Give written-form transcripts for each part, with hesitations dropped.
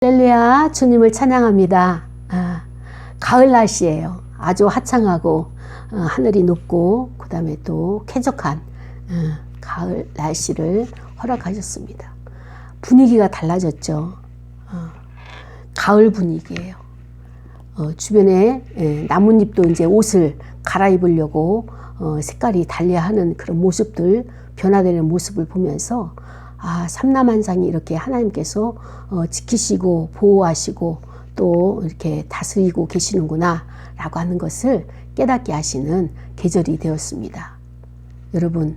할렐루야, 주님을 찬양합니다. 가을 날씨예요. 아주 화창하고 하늘이 높고 그 다음에 또 쾌적한 가을 날씨를 허락하셨습니다. 분위기가 달라졌죠. 가을 분위기예요. 주변에 나뭇잎도 이제 옷을 갈아입으려고 색깔이 달리하는 그런 모습들, 변화되는 모습을 보면서 삼라만상이 이렇게 하나님께서 지키시고 보호하시고 또 이렇게 다스리고 계시는구나 라고 하는 것을 깨닫게 하시는 계절이 되었습니다. 여러분,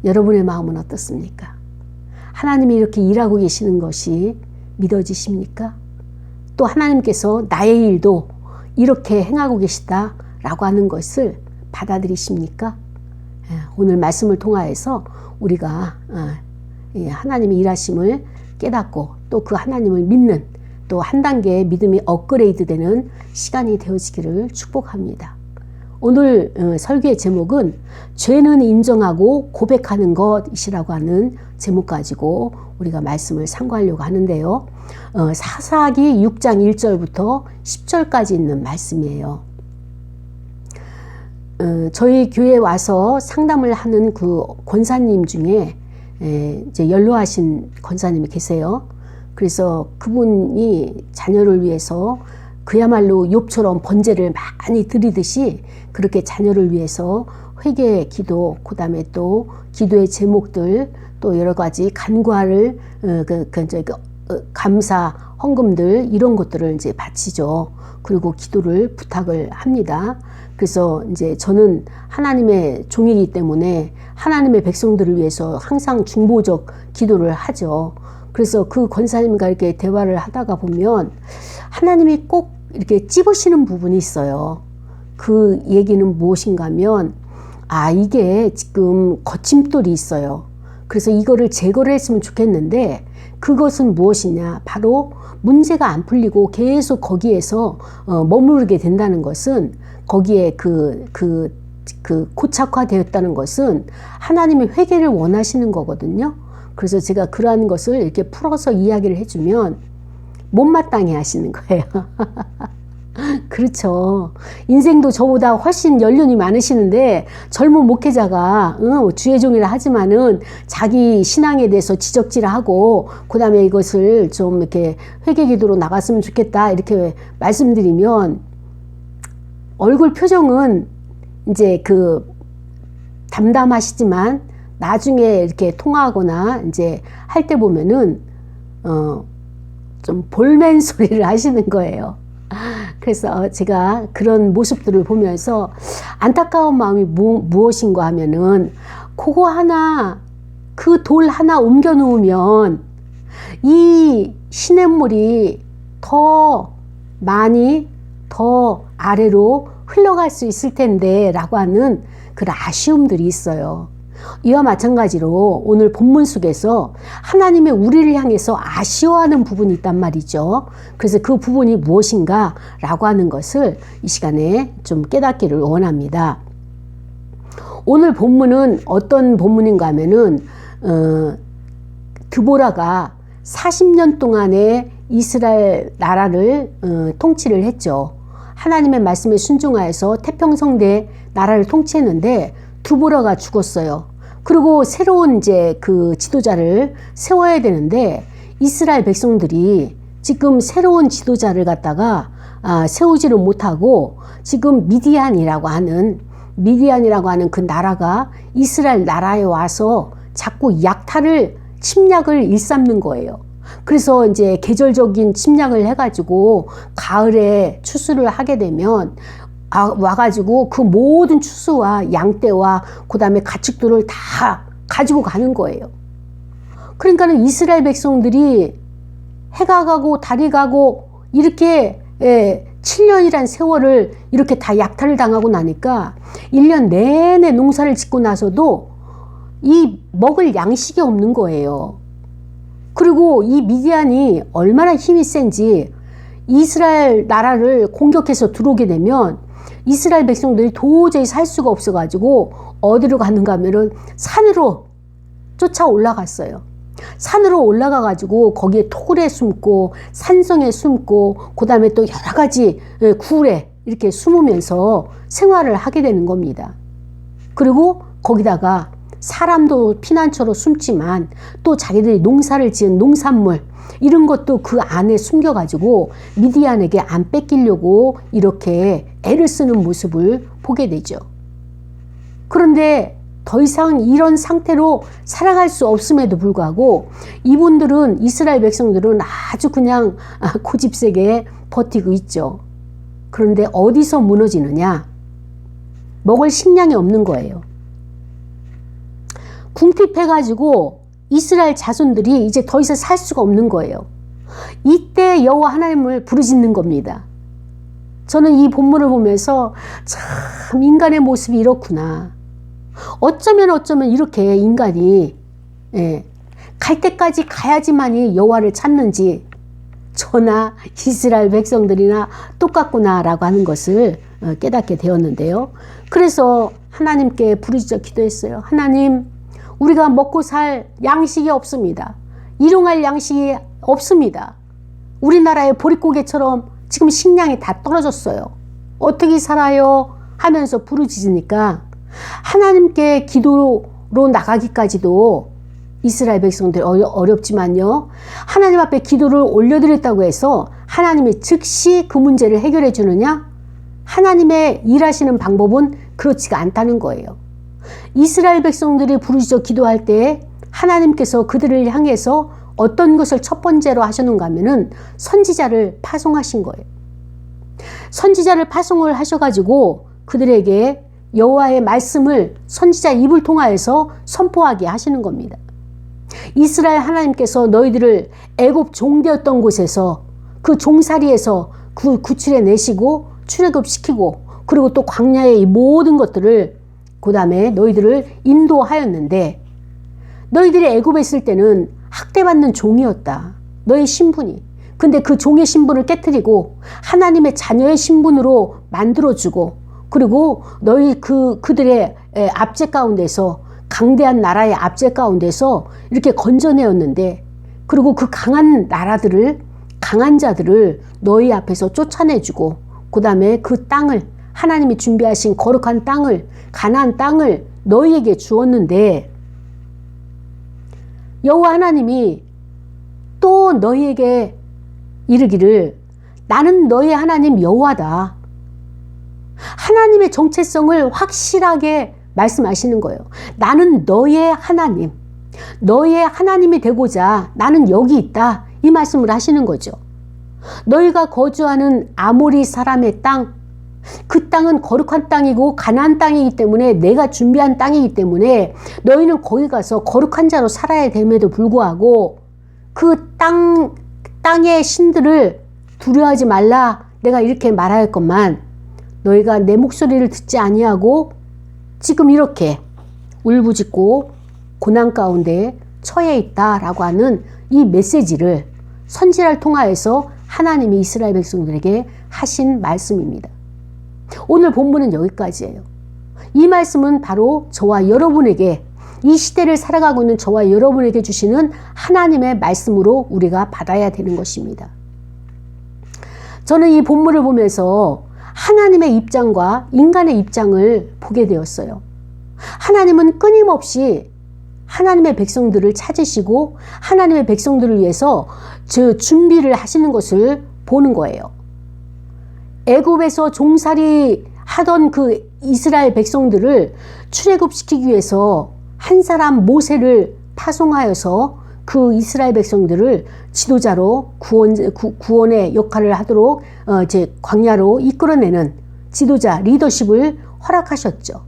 여러분의 마음은 어떻습니까? 하나님이 이렇게 일하고 계시는 것이 믿어지십니까? 또 하나님께서 나의 일도 이렇게 행하고 계시다 라고 하는 것을 받아들이십니까? 오늘 말씀을 통하여서 우리가 하나님의 일하심을 깨닫고 또 그 하나님을 믿는 또 한 단계 믿음이 업그레이드 되는 시간이 되어지기를 축복합니다. 오늘 설교의 제목은 죄는 인정하고 고백하는 것이라고 하는 제목 가지고 우리가 말씀을 상고하려고 하는데요. 사사기 6장 1절부터 10절까지 있는 말씀이에요. 저희 교회에 와서 상담을 하는 그 권사님 중에 이제 연로하신 권사님이 계세요. 그래서 그분이 자녀를 위해서 그야말로 욥처럼 번제를 많이 드리듯이 그렇게 자녀를 위해서 회개 기도, 그 다음에 또 기도의 제목들, 또 여러 가지 간구를 감사 헌금들 이런 것들을 이제 바치죠. 그리고 기도를 부탁을 합니다. 그래서 이제 저는 하나님의 종이기 때문에 하나님의 백성들을 위해서 항상 중보적 기도를 하죠. 그래서 그 권사님과 이렇게 대화를 하다가 보면 하나님이 꼭 이렇게 찝으시는 부분이 있어요. 그 얘기는 무엇인가 하면 이게 지금 거침돌이 있어요. 그래서 이거를 제거를 했으면 좋겠는데 그것은 무엇이냐? 바로 문제가 안 풀리고 계속 거기에서 머무르게 된다는 것은 거기에 고착화되었다는 것은 하나님의 회개를 원하시는 거거든요. 그래서 제가 그러한 것을 이렇게 풀어서 이야기를 해주면 못마땅해 하시는 거예요. 그렇죠. 인생도 저보다 훨씬 연륜이 많으시는데 젊은 목회자가 주의 종이라 하지만은 자기 신앙에 대해서 지적질하고 그 다음에 이것을 좀 이렇게 회개기도로 나갔으면 좋겠다 이렇게 말씀드리면 얼굴 표정은 이제 담담하시지만 나중에 이렇게 통화하거나 이제 할 때 보면은 좀 볼멘 소리를 하시는 거예요. 그래서 제가 그런 모습들을 보면서 안타까운 마음이 무엇인가 하면은 그거 하나, 그 돌 하나 옮겨 놓으면 이 시냇물이 더 많이 더 아래로 흘러갈 수 있을 텐데 라고 하는 그런 아쉬움들이 있어요. 이와 마찬가지로 오늘 본문 속에서 하나님이 우리를 향해서 아쉬워하는 부분이 있단 말이죠. 그래서 그 부분이 무엇인가 라고 하는 것을 이 시간에 좀 깨닫기를 원합니다. 오늘 본문은 어떤 본문인가 하면은 드보라가 40년 동안의 이스라엘 나라를 통치를 했죠. 하나님의 말씀에 순종하여서 태평성대 나라를 통치했는데 드보라가 죽었어요. 그리고 새로운 이제 그 지도자를 세워야 되는데 이스라엘 백성들이 지금 새로운 지도자를 갖다가 세우지를 못하고 지금 미디안이라고 하는 그 나라가 이스라엘 나라에 와서 자꾸 침략을 일삼는 거예요. 그래서 이제 계절적인 침략을 해가지고 가을에 추수를 하게 되면 와가지고 그 모든 추수와 양떼와 그 다음에 가축들을 다 가지고 가는 거예요. 그러니까는 이스라엘 백성들이 해가 가고 달이 가고 이렇게 7년이란 세월을 이렇게 다 약탈을 당하고 나니까 1년 내내 농사를 짓고 나서도 이 먹을 양식이 없는 거예요. 그리고 이 미디안이 얼마나 힘이 센지 이스라엘 나라를 공격해서 들어오게 되면 이스라엘 백성들이 도저히 살 수가 없어가지고 어디로 가는가 하면은 산으로 쫓아 올라갔어요. 산으로 올라가 가지고 거기에 토굴에 숨고 산성에 숨고 그다음에 또 여러 가지 굴에 이렇게 숨으면서 생활을 하게 되는 겁니다. 그리고 거기다가 사람도 피난처로 숨지만 또 자기들이 농사를 지은 농산물 이런 것도 그 안에 숨겨가지고 미디안에게 안 뺏기려고 이렇게 애를 쓰는 모습을 보게 되죠. 그런데 더 이상 이런 상태로 살아갈 수 없음에도 불구하고 이분들은, 이스라엘 백성들은 아주 그냥 고집세게 버티고 있죠. 그런데 어디서 무너지느냐? 먹을 식량이 없는 거예요. 궁핍해가지고 이스라엘 자손들이 이제 더 이상 살 수가 없는 거예요. 이때 여호와 하나님을 부르짖는 겁니다. 저는 이 본문을 보면서 참 인간의 모습이 이렇구나. 어쩌면 이렇게 인간이 갈 때까지 가야지만이 여호와를 찾는지 저나 이스라엘 백성들이나 똑같구나라고 하는 것을 깨닫게 되었는데요. 그래서 하나님께 부르짖어 기도했어요. 하나님, 우리가 먹고 살 양식이 없습니다. 일용할 양식이 없습니다. 우리나라의 보릿고개처럼 지금 식량이 다 떨어졌어요. 어떻게 살아요? 하면서 부르짖으니까 하나님께 기도로 나가기까지도 이스라엘 백성들 어렵지만요. 하나님 앞에 기도를 올려드렸다고 해서 하나님이 즉시 그 문제를 해결해 주느냐? 하나님의 일하시는 방법은 그렇지가 않다는 거예요. 이스라엘 백성들이 부르짖어 기도할 때 하나님께서 그들을 향해서 어떤 것을 첫 번째로 하셨는가 하면은 선지자를 파송하신 거예요. 선지자를 파송을 하셔가지고 그들에게 여호와의 말씀을 선지자 입을 통하여서 선포하게 하시는 겁니다. 이스라엘 하나님께서 너희들을 애굽 종되었던 곳에서 그 종살이에서 구출해 내시고 출애굽시키고 그리고 또 광야의 이 모든 것들을 그 다음에 너희들을 인도하였는데 너희들이 애굽에 있을 때는 학대받는 종이었다. 너의 신분이. 근데 그 종의 신분을 깨트리고 하나님의 자녀의 신분으로 만들어주고 그리고 너희 그들의 압제 가운데서 강대한 나라의 압제 가운데서 이렇게 건져내었는데 그리고 그 강한 나라들을 강한 자들을 너희 앞에서 쫓아내주고 그 다음에 그 땅을 하나님이 준비하신 거룩한 땅을 가나안 땅을 너희에게 주었는데 여호와 하나님이 또 너희에게 이르기를 나는 너희 하나님 여호와다. 하나님의 정체성을 확실하게 말씀하시는 거예요. 나는 너의 하나님, 너의 하나님이 되고자 나는 여기 있다. 이 말씀을 하시는 거죠. 너희가 거주하는 아모리 사람의 땅, 그 땅은 거룩한 땅이고 가나안 땅이기 때문에 내가 준비한 땅이기 때문에 너희는 거기 가서 거룩한 자로 살아야 됨에도 불구하고 그 땅의 신들을 두려워하지 말라. 내가 이렇게 말하였건만 너희가 내 목소리를 듣지 아니하고 지금 이렇게 울부짖고 고난 가운데 처해 있다라고 하는 이 메시지를 선지자를 통하여서 하나님이 이스라엘 백성들에게 하신 말씀입니다. 오늘 본문은 여기까지예요. 이 말씀은 바로 저와 여러분에게 이 시대를 살아가고 있는 저와 여러분에게 주시는 하나님의 말씀으로 우리가 받아야 되는 것입니다. 저는 이 본문을 보면서 하나님의 입장과 인간의 입장을 보게 되었어요. 하나님은 끊임없이 하나님의 백성들을 찾으시고 하나님의 백성들을 위해서 준비를 하시는 것을 보는 거예요. 애굽에서 종살이 하던 그 이스라엘 백성들을 출애굽시키기 위해서 한 사람 모세를 파송하여서 그 이스라엘 백성들을 지도자로 구원의 역할을 하도록 이제 광야로 이끌어내는 지도자 리더십을 허락하셨죠.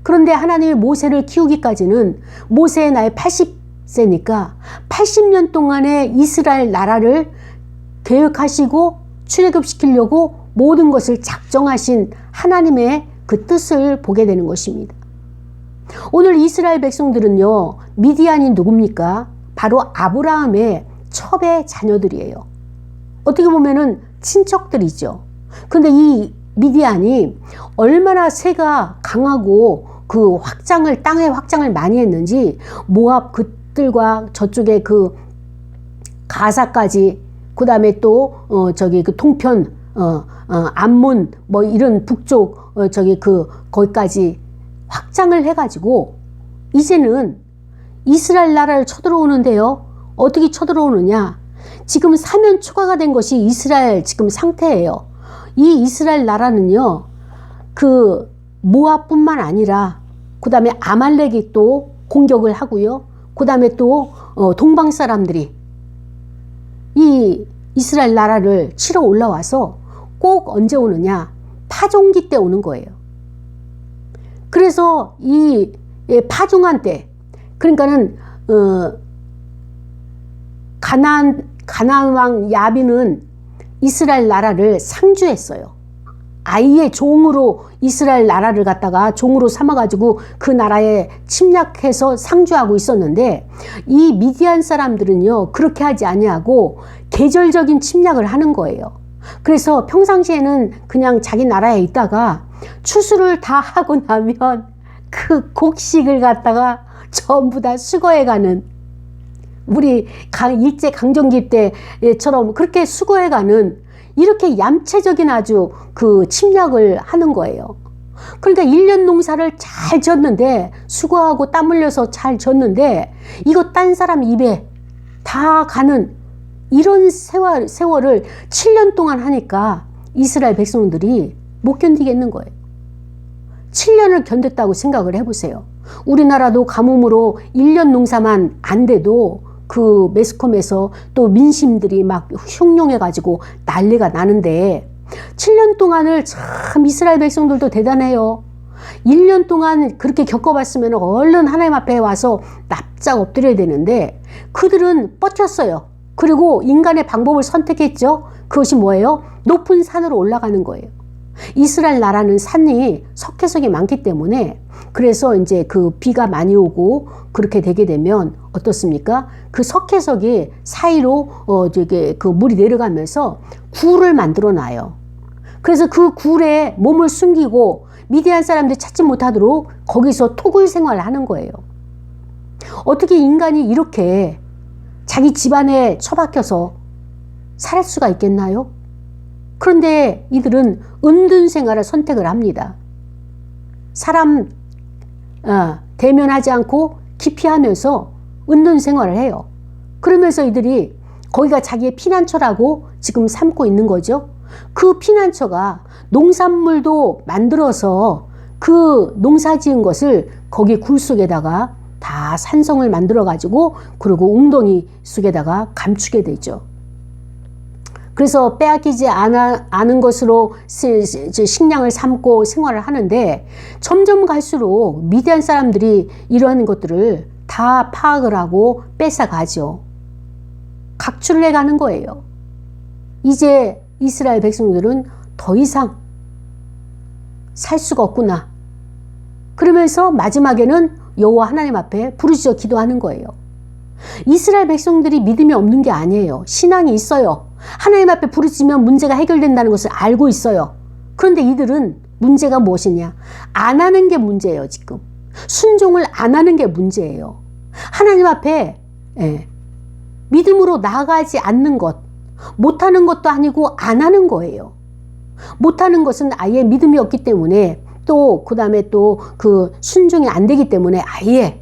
그런데 하나님이 모세를 키우기까지는 모세의 나이 80세니까 80년 동안의 이스라엘 나라를 계획하시고 출애굽시키려고 모든 것을 작정하신 하나님의 그 뜻을 보게 되는 것입니다. 오늘 이스라엘 백성들은요, 미디안이 누굽니까? 바로 아브라함의 첩의 자녀들이에요. 어떻게 보면은 친척들이죠. 근데 이 미디안이 얼마나 새가 강하고 그 땅의 확장을 많이 했는지 모압 밭들과 저쪽에 그 가사까지, 그 다음에 또 저기 그 동편 암몬 뭐 이런 북쪽 저기 그 거기까지 확장을 해가지고 이제는 이스라엘 나라를 쳐들어오는데요. 어떻게 쳐들어오느냐? 지금 사면 초과가 된 것이 이스라엘 지금 상태예요. 이 이스라엘 나라는요, 그 모압뿐만 아니라 그 다음에 아말렉이 또 공격을 하고요. 그 다음에 또 동방 사람들이 이 이스라엘 나라를 치러 올라와서 꼭 언제 오느냐? 파종기 때 오는 거예요. 그래서 이 파종한 때, 그러니까는 가나안 왕 야빈은 이스라엘 나라를 상주했어요. 아예 종으로 이스라엘 나라를 갖다가 종으로 삼아가지고 그 나라에 침략해서 상주하고 있었는데, 이 미디안 사람들은요 그렇게 하지 아니하고 계절적인 침략을 하는 거예요. 그래서 평상시에는 그냥 자기 나라에 있다가 추수를 다 하고 나면 그 곡식을 갖다가 전부 다 수거해가는, 우리 일제 강점기 때처럼 그렇게 수거해가는, 이렇게 얌체적인 아주 그 침략을 하는 거예요. 그러니까 1년 농사를 잘 졌는데, 수고하고 땀 흘려서 잘 졌는데 이거 딴 사람 입에 다 가는 이런 세월을 7년 동안 하니까 이스라엘 백성들이 못 견디겠는 거예요. 7년을 견뎠다고 생각을 해보세요. 우리나라도 가뭄으로 1년 농사만 안 돼도 그 매스컴에서 또 민심들이 막 흉흉해가지고 난리가 나는데, 7년 동안을 참 이스라엘 백성들도 대단해요. 1년 동안 그렇게 겪어봤으면 얼른 하나님 앞에 와서 납작 엎드려야 되는데 그들은 버텼어요. 그리고 인간의 방법을 선택했죠. 그것이 뭐예요? 높은 산으로 올라가는 거예요. 이스라엘 나라는 산이 석회석이 많기 때문에, 그래서 이제 그 비가 많이 오고 그렇게 되게 되면 어떻습니까? 그 석회석이 사이로 저게 그 물이 내려가면서 굴을 만들어 놔요. 그래서 그 굴에 몸을 숨기고 미디안 사람들이 찾지 못하도록 거기서 토굴 생활을 하는 거예요. 어떻게 인간이 이렇게 자기 집안에 처박혀서 살 수가 있겠나요? 그런데 이들은 은둔 생활을 선택을 합니다. 사람 대면하지 않고 기피하면서 은둔 생활을 해요. 그러면서 이들이 거기가 자기의 피난처라고 지금 삼고 있는 거죠. 그 피난처가 농산물도 만들어서 그 농사 지은 것을 거기 굴 속에다가 다 산성을 만들어 가지고, 그리고 웅덩이 속에다가 감추게 되죠. 그래서 빼앗기지 않은 것으로 식량을 삼고 생활을 하는데, 점점 갈수록 미디안 사람들이 이러한 것들을 다 파악을 하고 뺏어가죠. 각출을 해가는 거예요. 이제 이스라엘 백성들은 더 이상 살 수가 없구나. 그러면서 마지막에는 여호와 하나님 앞에 부르짖어 기도하는 거예요. 이스라엘 백성들이 믿음이 없는 게 아니에요. 신앙이 있어요. 하나님 앞에 부르짖으면 문제가 해결된다는 것을 알고 있어요. 그런데 이들은 문제가 무엇이냐? 안 하는 게 문제예요. 지금 순종을 안 하는 게 문제예요. 하나님 앞에 믿음으로 나아가지 않는 것, 못하는 것도 아니고 안 하는 거예요. 못하는 것은 아예 믿음이 없기 때문에, 또 그 다음에 또 그 순종이 안 되기 때문에 아예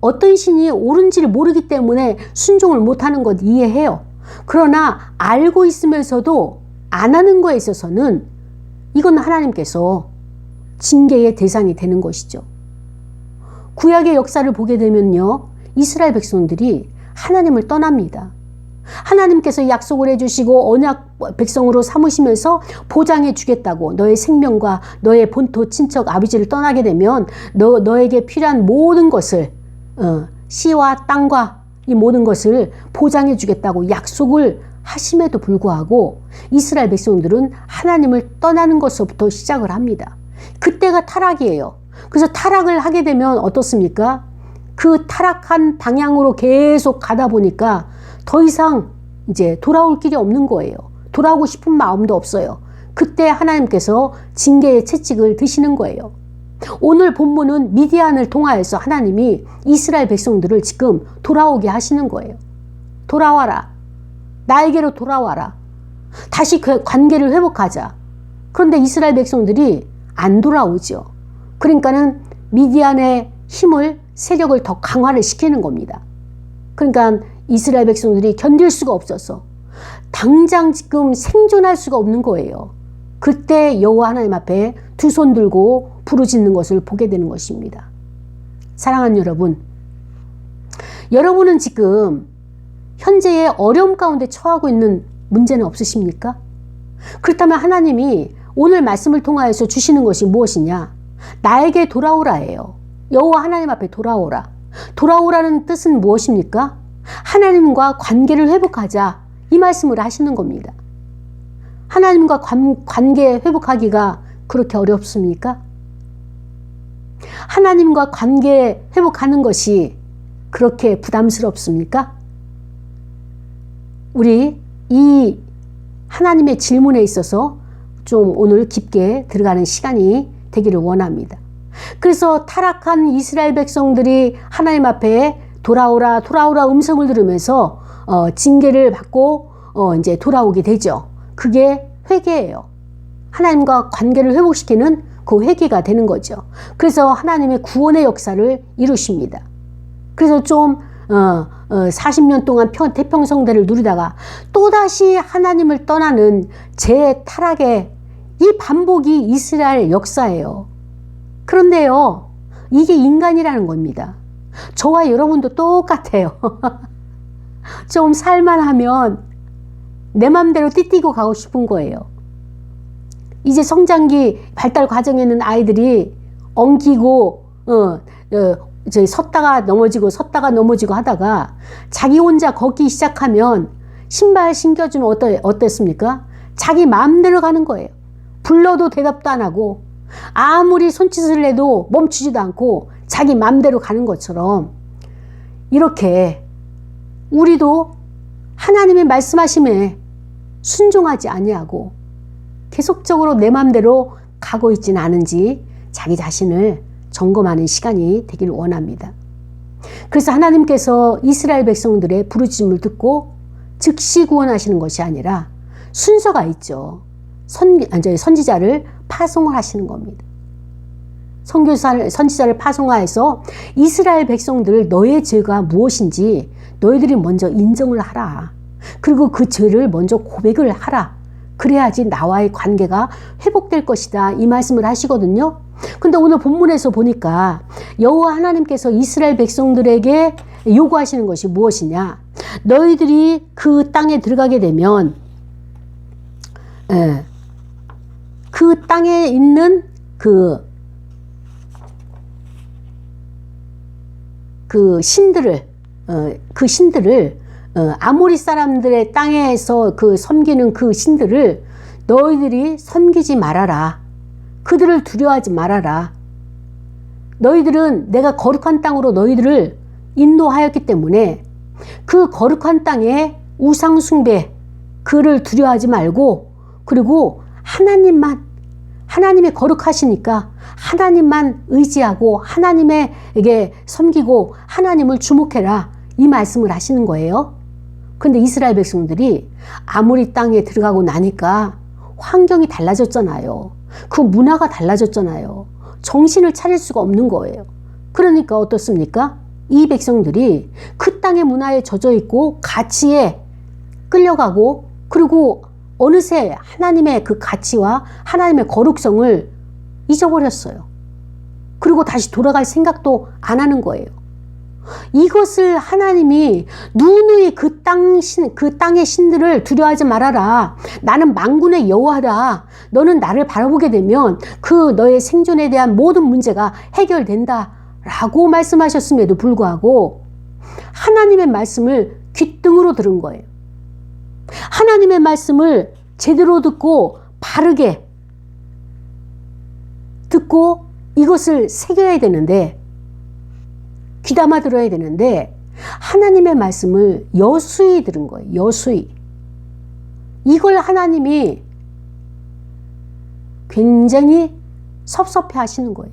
어떤 신이 옳은지를 모르기 때문에 순종을 못하는 것 이해해요. 그러나 알고 있으면서도 안 하는 거에 있어서는 이건 하나님께서 징계의 대상이 되는 것이죠. 구약의 역사를 보게 되면요, 이스라엘 백성들이 하나님을 떠납니다. 하나님께서 약속을 해주시고 언약 백성으로 삼으시면서 보장해 주겠다고, 너의 생명과 너의 본토 친척 아버지를 떠나게 되면 너에게 필요한 모든 것을, 씨와 땅과 이 모든 것을 보장해 주겠다고 약속을 하심에도 불구하고 이스라엘 백성들은 하나님을 떠나는 것부터 시작을 합니다. 그때가 타락이에요. 그래서 타락을 하게 되면 어떻습니까? 그 타락한 방향으로 계속 가다 보니까 더 이상 이제 돌아올 길이 없는 거예요. 돌아오고 싶은 마음도 없어요. 그때 하나님께서 징계의 채찍을 드시는 거예요. 오늘 본문은 미디안을 통하여서 하나님이 이스라엘 백성들을 지금 돌아오게 하시는 거예요. 돌아와라. 나에게로 돌아와라. 다시 그 관계를 회복하자. 그런데 이스라엘 백성들이 안 돌아오죠. 그러니까는 미디안의 힘을, 세력을 더 강화를 시키는 겁니다. 그러니까 이스라엘 백성들이 견딜 수가 없어서 당장 지금 생존할 수가 없는 거예요. 그때 여호와 하나님 앞에 두 손 들고 부르짖는 것을 보게 되는 것입니다. 사랑하는 여러분, 여러분은 지금 현재의 어려움 가운데 처하고 있는 문제는 없으십니까? 그렇다면 하나님이 오늘 말씀을 통하여서 주시는 것이 무엇이냐? 나에게 돌아오라예요. 여호와 하나님 앞에 돌아오라. 돌아오라는 뜻은 무엇입니까? 하나님과 관계를 회복하자, 이 말씀을 하시는 겁니다. 하나님과 관계 회복하기가 그렇게 어렵습니까? 하나님과 관계 회복하는 것이 그렇게 부담스럽습니까? 우리 이 하나님의 질문에 있어서 좀 오늘 깊게 들어가는 시간이 되기를 원합니다. 그래서 타락한 이스라엘 백성들이 하나님 앞에 돌아오라 돌아오라 음성을 들으면서 징계를 받고 이제 돌아오게 되죠. 그게 회개예요. 하나님과 관계를 회복시키는 그 회개가 되는 거죠. 그래서 하나님의 구원의 역사를 이루십니다. 그래서 좀 40년 동안 태평성대를 누리다가 또다시 하나님을 떠나는 재타락의 이 반복이 이스라엘 역사예요. 그런데요, 이게 인간이라는 겁니다. 저와 여러분도 똑같아요. 좀 살만하면 내 맘대로 띠띠고 가고 싶은 거예요. 이제 성장기 발달 과정에 있는 아이들이 엉키고 섰다가 넘어지고 하다가 자기 혼자 걷기 시작하면 신발 신겨주면 어땠습니까? 자기 마음대로 가는 거예요. 불러도 대답도 안 하고 아무리 손짓을 해도 멈추지도 않고 자기 마음대로 가는 것처럼, 이렇게 우리도 하나님의 말씀하심에 순종하지 아니하고 계속적으로 내 마음대로 가고 있지는 않은지 자기 자신을 점검하는 시간이 되기를 원합니다. 그래서 하나님께서 이스라엘 백성들의 부르짖음을 듣고 즉시 구원하시는 것이 아니라 순서가 있죠. 선지자를 파송을 하시는 겁니다. 선지자를 파송하여서 이스라엘 백성들, 너의 죄가 무엇인지 너희들이 먼저 인정을 하라. 그리고 그 죄를 먼저 고백을 하라. 그래야지 나와의 관계가 회복될 것이다, 이 말씀을 하시거든요. 근데 오늘 본문에서 보니까 여호와 하나님께서 이스라엘 백성들에게 요구하시는 것이 무엇이냐? 너희들이 그 땅에 들어가게 되면 그 땅에 있는 그 신들을 아모리 사람들의 땅에서 섬기는 그 신들을 너희들이 섬기지 말아라. 그들을 두려워하지 말아라. 너희들은 내가 거룩한 땅으로 너희들을 인도하였기 때문에 그 거룩한 땅에 우상 숭배, 그를 두려워하지 말고, 그리고 하나님이 거룩하시니까 하나님만 의지하고 하나님에게 섬기고 하나님을 주목해라, 이 말씀을 하시는 거예요. 근데 이스라엘 백성들이 아모리 땅에 들어가고 나니까 환경이 달라졌잖아요. 그 문화가 달라졌잖아요. 정신을 차릴 수가 없는 거예요. 그러니까 어떻습니까? 이 백성들이 그 땅의 문화에 젖어 있고 가치에 끌려가고, 그리고 어느새 하나님의 그 가치와 하나님의 거룩성을 잊어버렸어요. 그리고 다시 돌아갈 생각도 안 하는 거예요. 이것을 하나님이 누누이 그 땅의 신들을 두려워하지 말아라. 나는 만군의 여호와다. 너는 나를 바라보게 되면 그 너의 생존에 대한 모든 문제가 해결된다 라고 말씀하셨음에도 불구하고 하나님의 말씀을 귓등으로 들은 거예요. 하나님의 말씀을 제대로 듣고 바르게 듣고 이것을 새겨야 되는데, 귀담아 들어야 되는데 하나님의 말씀을 여수히 들은 거예요. 여수히. 이걸 하나님이 굉장히 섭섭해 하시는 거예요.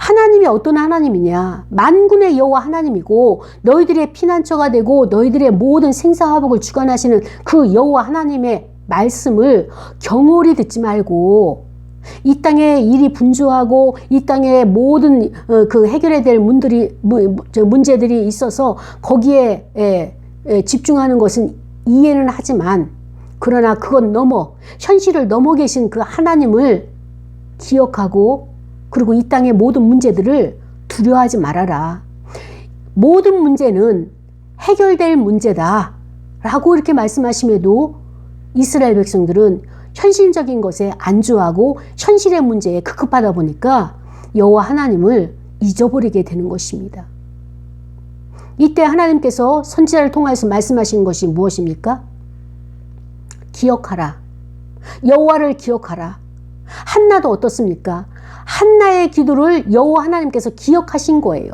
하나님이 어떤 하나님이냐? 만군의 여호와 하나님이고 너희들의 피난처가 되고 너희들의 모든 생사화복을 주관하시는 그 여호와 하나님의 말씀을 경홀히 듣지 말고 이 땅에 일이 분주하고 이 땅에 모든 그 해결해야 될 문제들이 있어서 거기에 집중하는 것은 이해는 하지만 그러나 그건 넘어 현실을 넘어 계신 그 하나님을 기억하고 그리고 이 땅의 모든 문제들을 두려워하지 말아라. 모든 문제는 해결될 문제다 라고 이렇게 말씀하심에도 이스라엘 백성들은 현실적인 것에 안주하고 현실의 문제에 급급하다 보니까 여호와 하나님을 잊어버리게 되는 것입니다. 이때 하나님께서 선지자를 통해서 말씀하신 것이 무엇입니까? 기억하라. 여호와를 기억하라. 한나도 어떻습니까? 한나의 기도를 여호와 하나님께서 기억하신 거예요.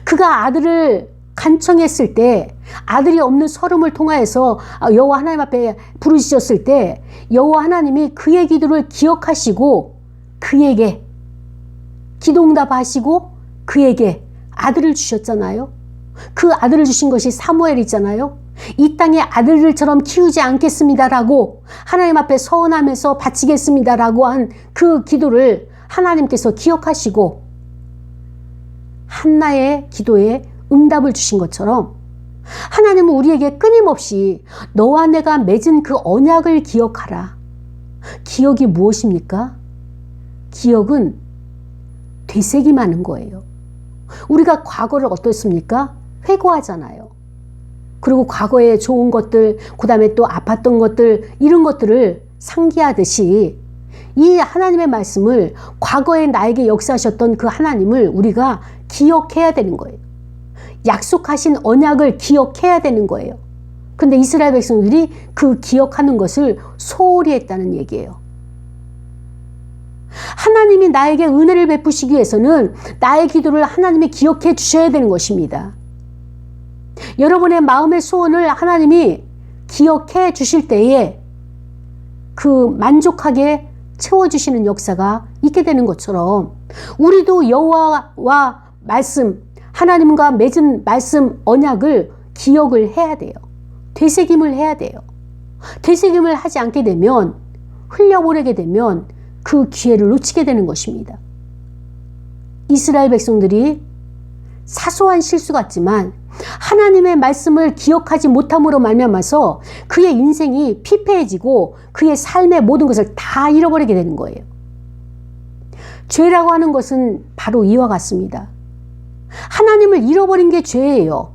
그가 아들을 간청했을 때 아들이 없는 서름을 통하여서 여호와 하나님 앞에 부르짖었을 때 여호와 하나님이 그의 기도를 기억하시고 그에게 기도응답하시고 그에게 아들을 주셨잖아요. 그 아들을 주신 것이 사무엘이잖아요. 이 땅의 아들들처럼 키우지 않겠습니다라고 하나님 앞에 서원하면서 바치겠습니다라고 한 그 기도를 하나님께서 기억하시고 한나의 기도에 응답을 주신 것처럼 하나님은 우리에게 끊임없이 너와 내가 맺은 그 언약을 기억하라. 기억이 무엇입니까? 기억은 되새김하는 거예요. 우리가 과거를 어떻습니까? 회고하잖아요. 그리고 과거의 좋은 것들, 그 다음에 또 아팠던 것들, 이런 것들을 상기하듯이 이 하나님의 말씀을 과거에 나에게 역사하셨던 그 하나님을 우리가 기억해야 되는 거예요. 약속하신 언약을 기억해야 되는 거예요. 근데 이스라엘 백성들이 그 기억하는 것을 소홀히 했다는 얘기예요. 하나님이 나에게 은혜를 베푸시기 위해서는 나의 기도를 하나님이 기억해 주셔야 되는 것입니다. 여러분의 마음의 소원을 하나님이 기억해 주실 때에 그 만족하게 채워주시는 역사가 있게 되는 것처럼 우리도 여호와와 말씀, 하나님과 맺은 말씀 언약을 기억을 해야 돼요. 되새김을 해야 돼요. 되새김을 하지 않게 되면 흘려보내게 되면 그 기회를 놓치게 되는 것입니다. 이스라엘 백성들이 사소한 실수 같지만 하나님의 말씀을 기억하지 못함으로 말미암아서 그의 인생이 피폐해지고 그의 삶의 모든 것을 다 잃어버리게 되는 거예요. 죄라고 하는 것은 바로 이와 같습니다. 하나님을 잃어버린 게 죄예요.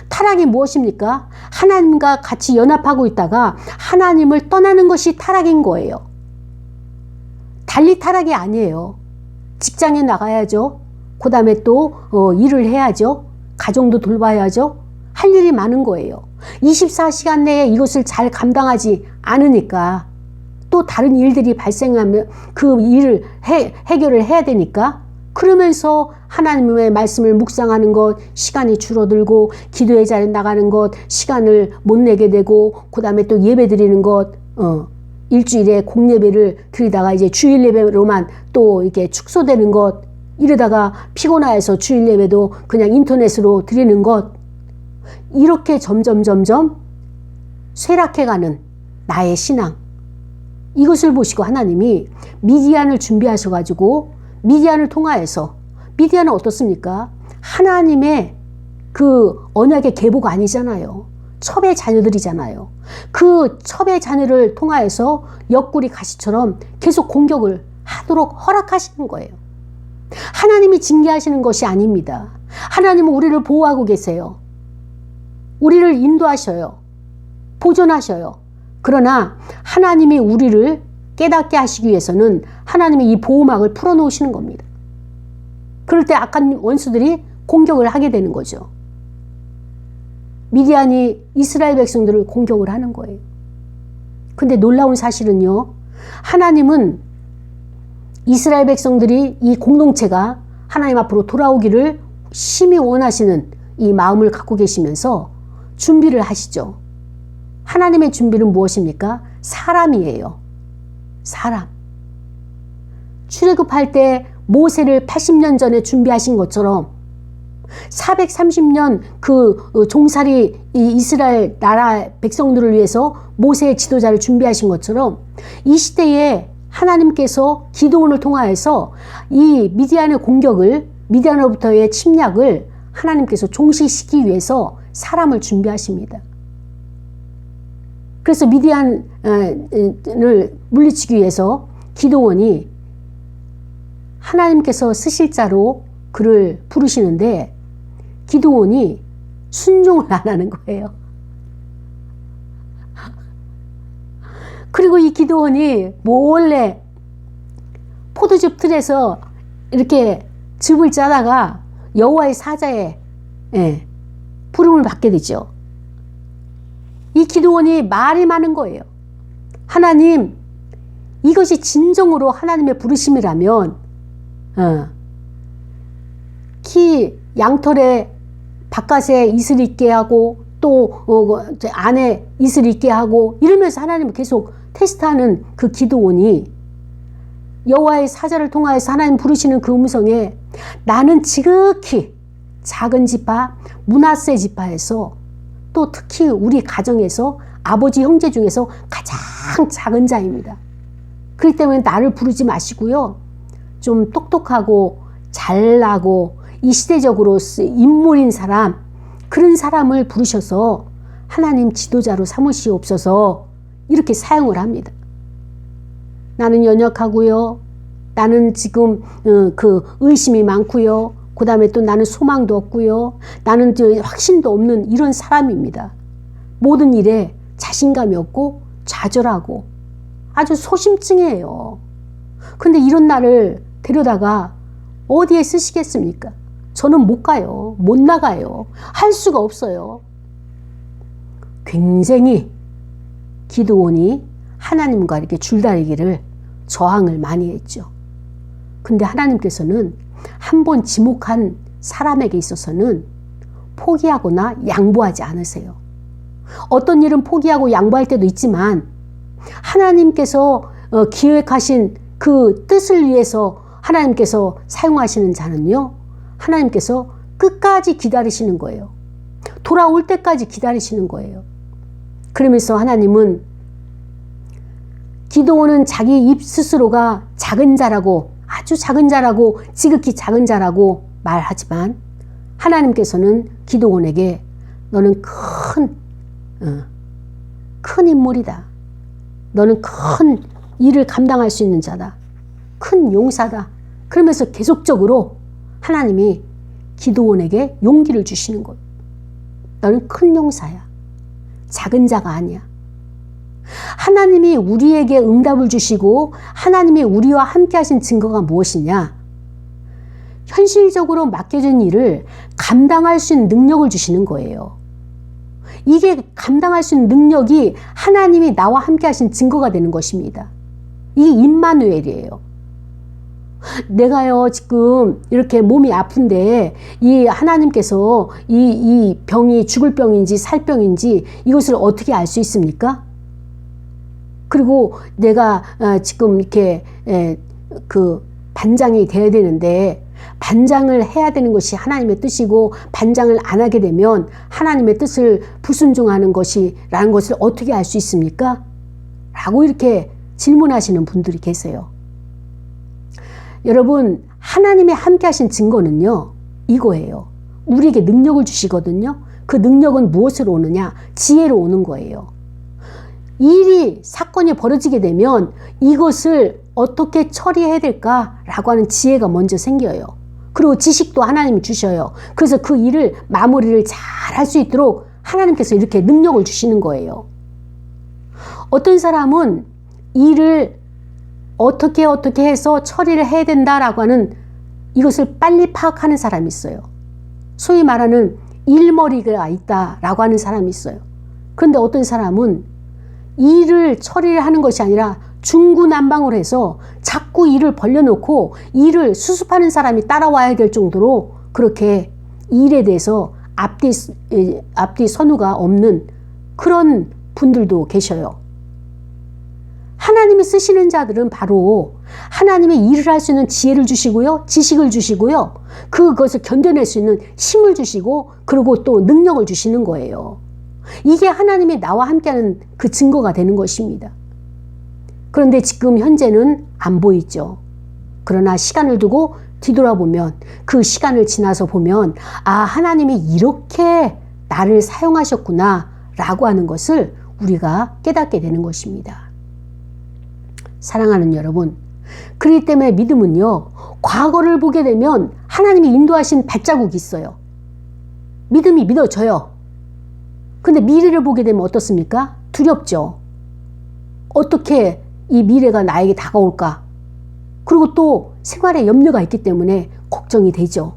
타락이 무엇입니까? 하나님과 같이 연합하고 있다가 하나님을 떠나는 것이 타락인 거예요. 달리 타락이 아니에요. 직장에 나가야죠. 그 다음에 또 일을 해야죠. 가정도 돌봐야죠. 할 일이 많은 거예요. 24시간 내에 이것을 잘 감당하지 않으니까 또 다른 일들이 발생하면 그 일을 해결을 해야 되니까 그러면서 하나님의 말씀을 묵상하는 것 시간이 줄어들고 기도의 자리에 나가는 것 시간을 못 내게 되고 그 다음에 또 예배 드리는 것 일주일에 공예배를 드리다가 이제 주일 예배로만 또 이렇게 축소되는 것 이러다가 피곤해서 주일 예배도 그냥 인터넷으로 드리는 것 이렇게 점점 쇠락해가는 나의 신앙 이것을 보시고 하나님이 미디안을 준비하셔가지고 미디안을 통하여서 미디안은 어떻습니까? 하나님의 그 언약의 계보가 아니잖아요. 첩의 자녀들이잖아요. 그 첩의 자녀를 통하여서 옆구리 가시처럼 계속 공격을 하도록 허락하시는 거예요. 하나님이 징계하시는 것이 아닙니다. 하나님은 우리를 보호하고 계세요. 우리를 인도하셔요. 보존하셔요. 그러나 하나님이 우리를 깨닫게 하시기 위해서는 하나님이 이 보호막을 풀어놓으시는 겁니다. 그럴 때 악한 원수들이 공격을 하게 되는 거죠. 미디안이 이스라엘 백성들을 공격을 하는 거예요. 근데 놀라운 사실은요. 하나님은 이스라엘 백성들이 이 공동체가 하나님 앞으로 돌아오기를 심히 원하시는 이 마음을 갖고 계시면서 준비를 하시죠. 하나님의 준비는 무엇입니까? 사람이에요. 사람. 출애굽할 때 모세를 80년 전에 준비하신 것처럼 430년 그 종살이 이 이스라엘 나라 백성들을 위해서 모세의 지도자를 준비하신 것처럼 이 시대에 하나님께서 기드온을 통하여서 이 미디안의 공격을, 미디안으로부터의 침략을 하나님께서 종식시키기 위해서 사람을 준비하십니다. 그래서 미디안을 물리치기 위해서 기드온이 하나님께서 쓰실 자로 그를 부르시는데 기드온이 순종을 안 하는 거예요. 그리고 이 기드온이 몰래 포도즙 틀에서 이렇게 즙을 짜다가 여호와의 사자에 부름을 받게 되죠. 이 기드온이 말이 많은 거예요. 하나님, 이것이 진정으로 하나님의 부르심이라면 키 양털에 바깥에 이슬 있게 하고 또 안에 이슬 있게 하고 이러면서 하나님을 계속 테스트하는 그 기드온이 여호와의 사자를 통하여서 하나님 부르시는 그 음성에 나는 지극히 작은 지파 므낫세 지파에서 또 특히 우리 가정에서 아버지 형제 중에서 가장 작은 자입니다. 그렇기 때문에 나를 부르지 마시고요. 좀 똑똑하고 잘나고 이 시대적으로 인물인 사람, 그런 사람을 부르셔서 하나님 지도자로 삼으시옵소서 이렇게 사용을 합니다. 나는 연약하고요. 나는 지금 그 의심이 많고요. 그 다음에 또 나는 소망도 없고요. 나는 확신도 없는 이런 사람입니다. 모든 일에 자신감이 없고 좌절하고 아주 소심증이에요. 근데 이런 나를 데려다가 어디에 쓰시겠습니까? 저는 못 가요. 못 나가요. 할 수가 없어요. 굉장히 기드온이 하나님과 이렇게 줄다리기를 저항을 많이 했죠. 근데 하나님께서는 한 번 지목한 사람에게 있어서는 포기하거나 양보하지 않으세요. 어떤 일은 포기하고 양보할 때도 있지만 하나님께서 기획하신 그 뜻을 위해서 하나님께서 사용하시는 자는요, 하나님께서 끝까지 기다리시는 거예요. 돌아올 때까지 기다리시는 거예요. 그러면서 하나님은 기드온은 자기 입 스스로가 작은 자라고, 아주 작은 자라고, 지극히 작은 자라고 말하지만 하나님께서는 기드온에게 너는 큰 인물이다. 너는 큰 일을 감당할 수 있는 자다. 큰 용사다. 그러면서 계속적으로 하나님이 기드온에게 용기를 주시는 거예요. 너는 큰 용사야. 작은 자가 아니야. 하나님이 우리에게 응답을 주시고 하나님이 우리와 함께 하신 증거가 무엇이냐? 현실적으로 맡겨진 일을 감당할 수 있는 능력을 주시는 거예요. 이게 감당할 수 있는 능력이 하나님이 나와 함께 하신 증거가 되는 것입니다. 이게 임마누엘이에요. 내가요 지금 이렇게 몸이 아픈데 이 하나님께서 이 병이 죽을 병인지 살 병인지 이것을 어떻게 알 수 있습니까? 그리고 내가 지금 이렇게 그 반장이 돼야 되는데 반장을 해야 되는 것이 하나님의 뜻이고 반장을 안 하게 되면 하나님의 뜻을 불순종하는 것이라는 것을 어떻게 알 수 있습니까? 라고 이렇게 질문하시는 분들이 계세요. 여러분, 하나님이 함께 하신 증거는요, 이거예요. 우리에게 능력을 주시거든요. 그 능력은 무엇으로 오느냐? 지혜로 오는 거예요. 사건이 벌어지게 되면 이것을 어떻게 처리해야 될까라고 하는 지혜가 먼저 생겨요. 그리고 지식도 하나님이 주셔요. 그래서 그 일을 마무리를 잘 할 수 있도록 하나님께서 이렇게 능력을 주시는 거예요. 어떤 사람은 일을 어떻게 해서 처리를 해야 된다라고 하는 이것을 빨리 파악하는 사람이 있어요. 소위 말하는 일머리가 있다라고 하는 사람이 있어요. 그런데 어떤 사람은 일을 처리를 하는 것이 아니라 중구난방을 해서 자꾸 일을 벌려놓고 일을 수습하는 사람이 따라와야 될 정도로 그렇게 일에 대해서 앞뒤 선우가 없는 그런 분들도 계셔요. 하나님이 쓰시는 자들은 바로 하나님의 일을 할 수 있는 지혜를 주시고요. 지식을 주시고요. 그것을 견뎌낼 수 있는 힘을 주시고 그리고 또 능력을 주시는 거예요. 이게 하나님이 나와 함께하는 그 증거가 되는 것입니다. 그런데 지금 현재는 안 보이죠. 그러나 시간을 두고 뒤돌아보면 그 시간을 지나서 보면 아, 하나님이 이렇게 나를 사용하셨구나 라고 하는 것을 우리가 깨닫게 되는 것입니다. 사랑하는 여러분, 그렇기 때문에 믿음은요, 과거를 보게 되면 하나님이 인도하신 발자국이 있어요. 믿음이 믿어져요. 근데 미래를 보게 되면 어떻습니까? 두렵죠. 어떻게 이 미래가 나에게 다가올까? 그리고 또 생활에 염려가 있기 때문에 걱정이 되죠.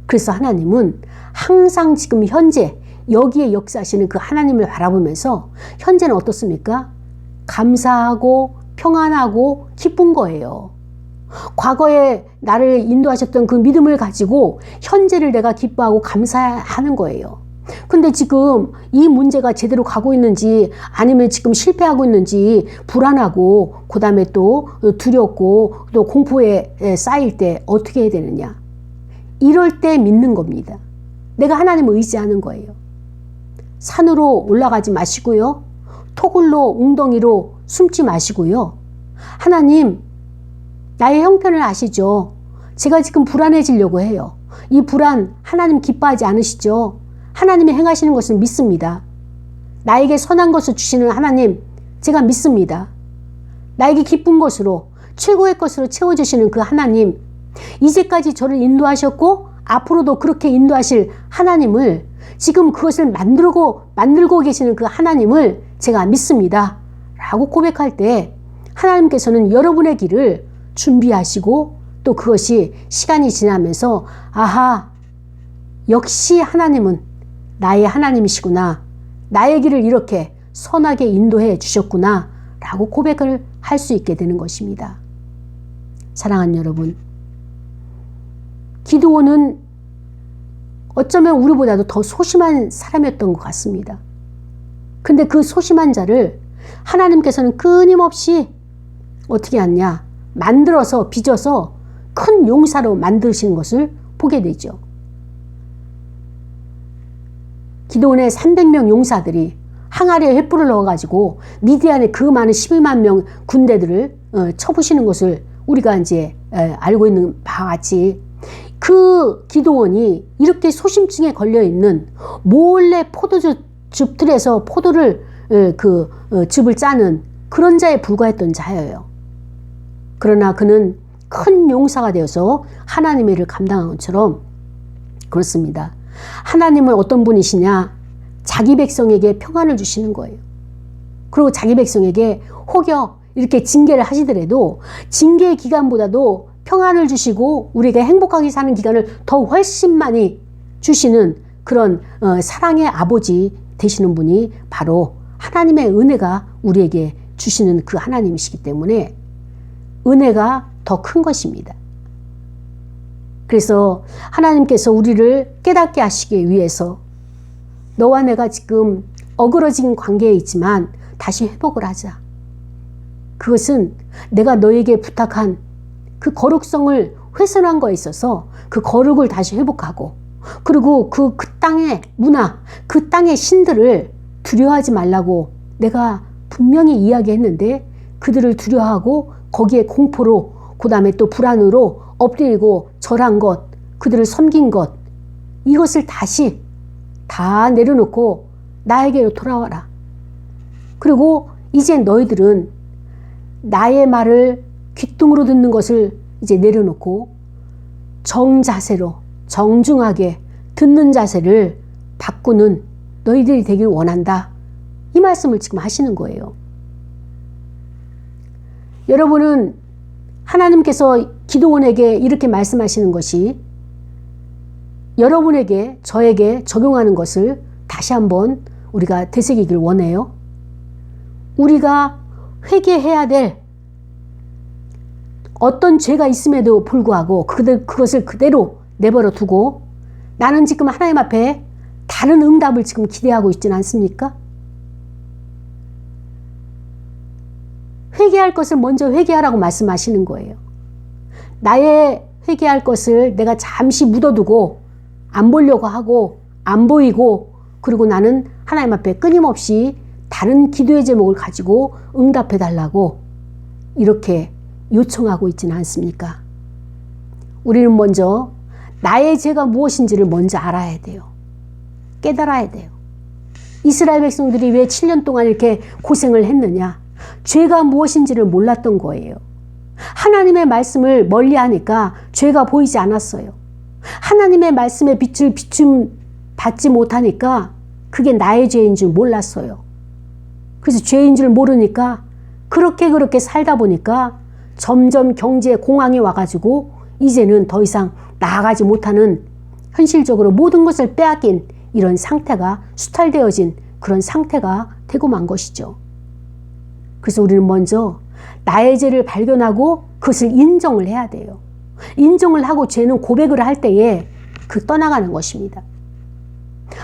그래서 하나님은 항상 지금 현재 여기에 역사하시는 그 하나님을 바라보면서 현재는 어떻습니까? 감사하고 평안하고 기쁜 거예요. 과거에 나를 인도하셨던 그 믿음을 가지고 현재를 내가 기뻐하고 감사하는 거예요. 근데 지금 이 문제가 제대로 가고 있는지 아니면 지금 실패하고 있는지 불안하고 그 다음에 또 두렵고 또 공포에 쌓일 때 어떻게 해야 되느냐. 이럴 때 믿는 겁니다. 내가 하나님을 의지하는 거예요. 산으로 올라가지 마시고요. 토굴로 웅덩이로 숨지 마시고요. 하나님, 나의 형편을 아시죠? 제가 지금 불안해지려고 해요. 이 불안 하나님 기뻐하지 않으시죠? 하나님이 행하시는 것을 믿습니다. 나에게 선한 것을 주시는 하나님, 제가 믿습니다. 나에게 기쁜 것으로 최고의 것으로 채워주시는 그 하나님, 이제까지 저를 인도하셨고 앞으로도 그렇게 인도하실 하나님을, 지금 그것을 만들고 계시는 그 하나님을 제가 믿습니다 라고 고백할 때 하나님께서는 여러분의 길을 준비하시고 또 그것이 시간이 지나면서 아하, 역시 하나님은 나의 하나님이시구나, 나의 길을 이렇게 선하게 인도해 주셨구나 라고 고백을 할 수 있게 되는 것입니다. 사랑하는 여러분, 기드온은 어쩌면 우리보다도 더 소심한 사람이었던 것 같습니다. 근데 그 소심한 자를 하나님께서는 끊임없이 어떻게 하냐, 만들어서 빚어서 큰 용사로 만드시는 것을 보게 되죠. 기드온의 300명 용사들이 항아리에 횃불을 넣어가지고 미디안의 그 많은 11만 명 군대들을 쳐부시는 것을 우리가 이제 알고 있는 바와 같이 그 기드온이 이렇게 소심증에 걸려있는 몰래 포도즙 틀에서 포도를 즙을 짜는 그런 자에 불과했던 자예요. 그러나 그는 큰 용사가 되어서 하나님의 일을 감당한 것처럼 그렇습니다. 하나님은 어떤 분이시냐? 자기 백성에게 평안을 주시는 거예요. 그리고 자기 백성에게 혹여 이렇게 징계를 하시더라도 징계의 기간보다도 평안을 주시고 우리가 행복하게 사는 기간을 더 훨씬 많이 주시는 그런 사랑의 아버지 되시는 분이 바로 하나님의 은혜가 우리에게 주시는 그 하나님이시기 때문에 은혜가 더 큰 것입니다. 그래서 하나님께서 우리를 깨닫게 하시기 위해서 너와 내가 지금 어그러진 관계에 있지만 다시 회복을 하자. 그것은 내가 너에게 부탁한 그 거룩성을 훼손한 거에 있어서 그 거룩을 다시 회복하고, 그리고 그 땅의 문화, 그 땅의 신들을 두려워하지 말라고 내가 분명히 이야기했는데 그들을 두려워하고 거기에 공포로, 그 다음에 또 불안으로 엎드리고 절한 것, 그들을 섬긴 것, 이것을 다시 다 내려놓고 나에게로 돌아와라. 그리고 이제 너희들은 나의 말을 귓등으로 듣는 것을 이제 내려놓고 정자세로 정중하게 듣는 자세를 바꾸는 너희들이 되길 원한다. 이 말씀을 지금 하시는 거예요. 여러분은 하나님께서 기드온에게 이렇게 말씀하시는 것이 여러분에게, 저에게 적용하는 것을 다시 한번 우리가 되새기길 원해요. 우리가 회개해야 될 어떤 죄가 있음에도 불구하고 그것을 그대로 내버려 두고 나는 지금 하나님 앞에 다른 응답을 지금 기대하고 있지는 않습니까? 회개할 것을 먼저 회개하라고 말씀하시는 거예요. 나의 회개할 것을 내가 잠시 묻어두고 안 보려고 하고 안 보이고, 그리고 나는 하나님 앞에 끊임없이 다른 기도의 제목을 가지고 응답해 달라고 이렇게 요청하고 있지는 않습니까? 우리는 먼저 나의 죄가 무엇인지를 먼저 알아야 돼요. 깨달아야 돼요. 이스라엘 백성들이 왜 7년 동안 이렇게 고생을 했느냐? 죄가 무엇인지를 몰랐던 거예요. 하나님의 말씀을 멀리하니까 죄가 보이지 않았어요. 하나님의 말씀의 빛을 비춤 받지 못하니까 그게 나의 죄인 줄 몰랐어요. 그래서 죄인 줄 모르니까 그렇게 살다 보니까 점점 경제 공황이 와가지고 이제는 더 이상 나아가지 못하는, 현실적으로 모든 것을 빼앗긴 이런 상태가, 수탈되어진 그런 상태가 되고 만 것이죠. 그래서 우리는 먼저 나의 죄를 발견하고 그것을 인정을 해야 돼요. 인정을 하고 죄는 고백을 할 때에 떠나가는 것입니다.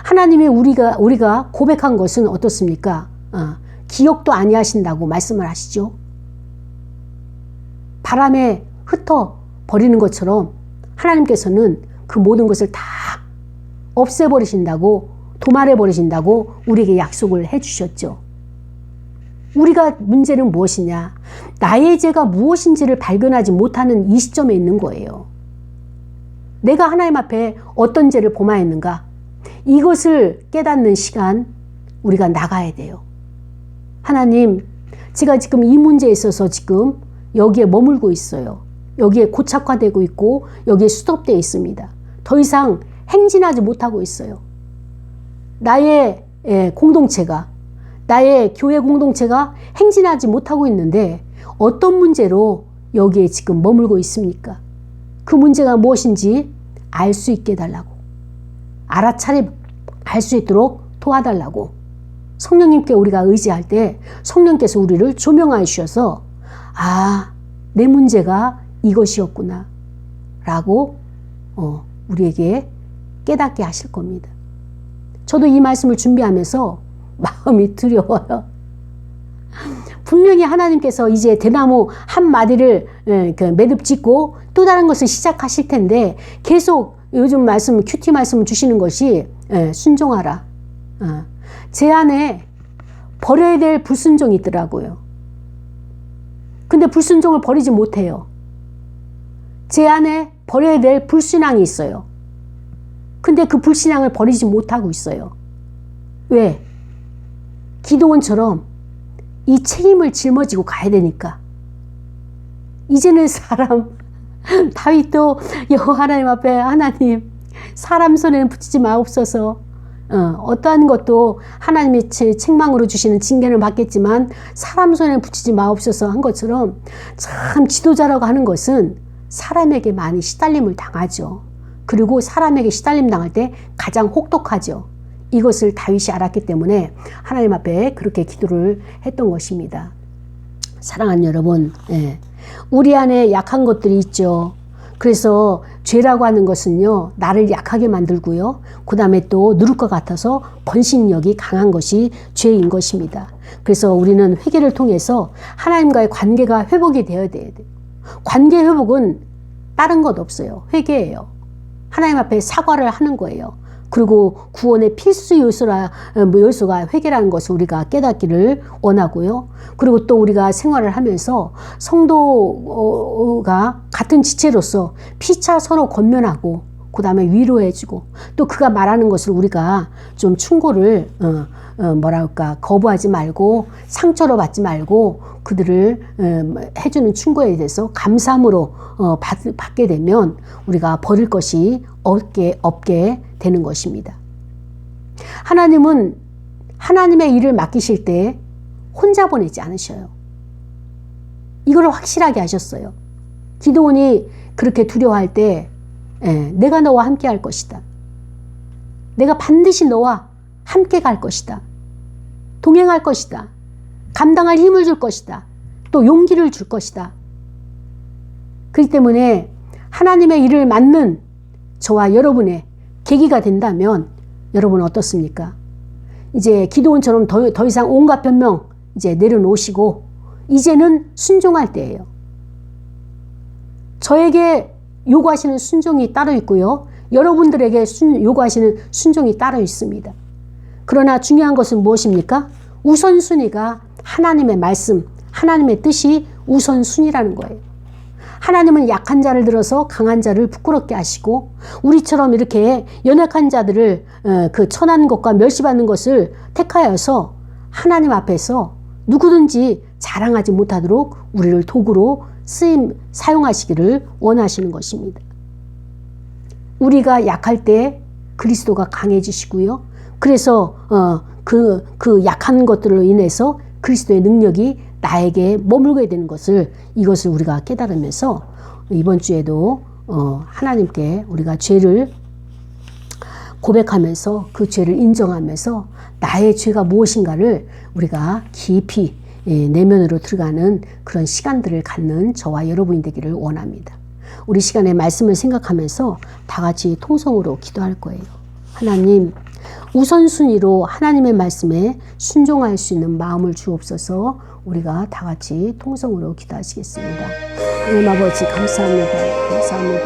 하나님이 우리가 고백한 것은 어떻습니까? 기억도 아니하신다고 말씀을 하시죠. 바람에 흩어 버리는 것처럼 하나님께서는 그 모든 것을 다 없애버리신다고, 도말해버리신다고 우리에게 약속을 해주셨죠. 우리가 문제는 무엇이냐? 나의 죄가 무엇인지를 발견하지 못하는 이 시점에 있는 거예요. 내가 하나님 앞에 어떤 죄를 범하였는가? 이것을 깨닫는 시간 우리가 나가야 돼요. 하나님, 제가 지금 이 문제에 있어서 지금 여기에 머물고 있어요. 여기에 고착화되고 있고 여기에 수독되어 있습니다. 더 이상 행진하지 못하고 있어요. 나의 공동체가, 나의 교회 공동체가 행진하지 못하고 있는데 어떤 문제로 여기에 지금 머물고 있습니까? 그 문제가 무엇인지 알 수 있게 해달라고, 알아차려 알 수 있도록 도와달라고, 성령님께 우리가 의지할 때 성령께서 우리를 조명하여 주셔서 내 문제가 이것이었구나 라고 우리에게 깨닫게 하실 겁니다. 저도 이 말씀을 준비하면서 마음이 두려워요. 분명히 하나님께서 이제 대나무 한 마디를 매듭 짓고 또 다른 것을 시작하실 텐데 계속 요즘 말씀, 큐티 말씀을 주시는 것이 순종하라. 제 안에 버려야 될 불순종이 있더라고요. 근데 불순종을 버리지 못해요. 제 안에 버려야 될 불신앙이 있어요. 근데 그 불신앙을 버리지 못하고 있어요. 왜? 기도원처럼 이 책임을 짊어지고 가야 되니까. 이제는 다윗도 여호와 하나님 앞에, 하나님, 사람 손에는 붙이지 마옵소서. 어떠한 것도 하나님의 책망으로 주시는 징계를 받겠지만 사람 손에는 붙이지 마옵소서 한 것처럼, 참 지도자라고 하는 것은 사람에게 많이 시달림을 당하죠. 그리고 사람에게 시달림 당할 때 가장 혹독하죠. 이것을 다윗이 알았기 때문에 하나님 앞에 그렇게 기도를 했던 것입니다. 사랑하는 여러분, 우리 안에 약한 것들이 있죠. 그래서 죄라고 하는 것은요, 나를 약하게 만들고요, 그 다음에 또 누를 것 같아서 번식력이 강한 것이 죄인 것입니다. 그래서 우리는 회개를 통해서 하나님과의 관계가 회복이 되어야 돼요. 관계 회복은 다른 것 없어요. 회개예요. 하나님 앞에 사과를 하는 거예요. 그리고 구원의 필수 요소가 회개라는 것을 우리가 깨닫기를 원하고요. 그리고 또 우리가 생활을 하면서 성도가 같은 지체로서 피차 서로 권면하고, 그 다음에 위로해주고, 또 그가 말하는 것을 우리가 좀 충고를 거부하지 말고 상처로 받지 말고 그들을 해주는 충고에 대해서 감사함으로 받게 되면 우리가 버릴 것이 없게 되는 것입니다. 하나님은 하나님의 일을 맡기실 때 혼자 보내지 않으셔요. 이걸 확실하게 하셨어요. 기드온이 그렇게 두려워할 때 내가 너와 함께 할 것이다. 내가 반드시 너와 함께 갈 것이다. 동행할 것이다. 감당할 힘을 줄 것이다. 또 용기를 줄 것이다. 그렇기 때문에 하나님의 일을 맡는 저와 여러분의 계기가 된다면 여러분은 어떻습니까? 이제 기드온처럼 더 이상 온갖 변명 이제 내려놓으시고 이제는 순종할 때예요. 저에게 요구하시는 순종이 따로 있고요. 여러분들에게 요구하시는 순종이 따로 있습니다. 그러나 중요한 것은 무엇입니까? 우선순위가 하나님의 말씀, 하나님의 뜻이 우선순위라는 거예요. 하나님은 약한 자를 들어서 강한 자를 부끄럽게 하시고 우리처럼 이렇게 연약한 자들을 그 천한 것과 멸시받는 것을 택하여서 하나님 앞에서 누구든지 자랑하지 못하도록 우리를 도구로 사용하시기를 원하시는 것입니다. 우리가 약할 때 그리스도가 강해지시고요. 그래서 그 약한 것들로 인해서 그리스도의 능력이 나에게 머물게 되는 것을 이것을 우리가 깨달으면서 이번 주에도 하나님께 우리가 죄를 고백하면서 그 죄를 인정하면서 나의 죄가 무엇인가를 우리가 깊이 내면으로 들어가는 그런 시간들을 갖는 저와 여러분이 되기를 원합니다. 우리 시간에 말씀을 생각하면서 다 같이 통성으로 기도할 거예요. 하나님, 우선순위로 하나님의 말씀에 순종할 수 있는 마음을 주옵소서. 우리가 다 같이 통성으로 기도하시겠습니다. 하나님 아버지 감사합니다. 감사합니다.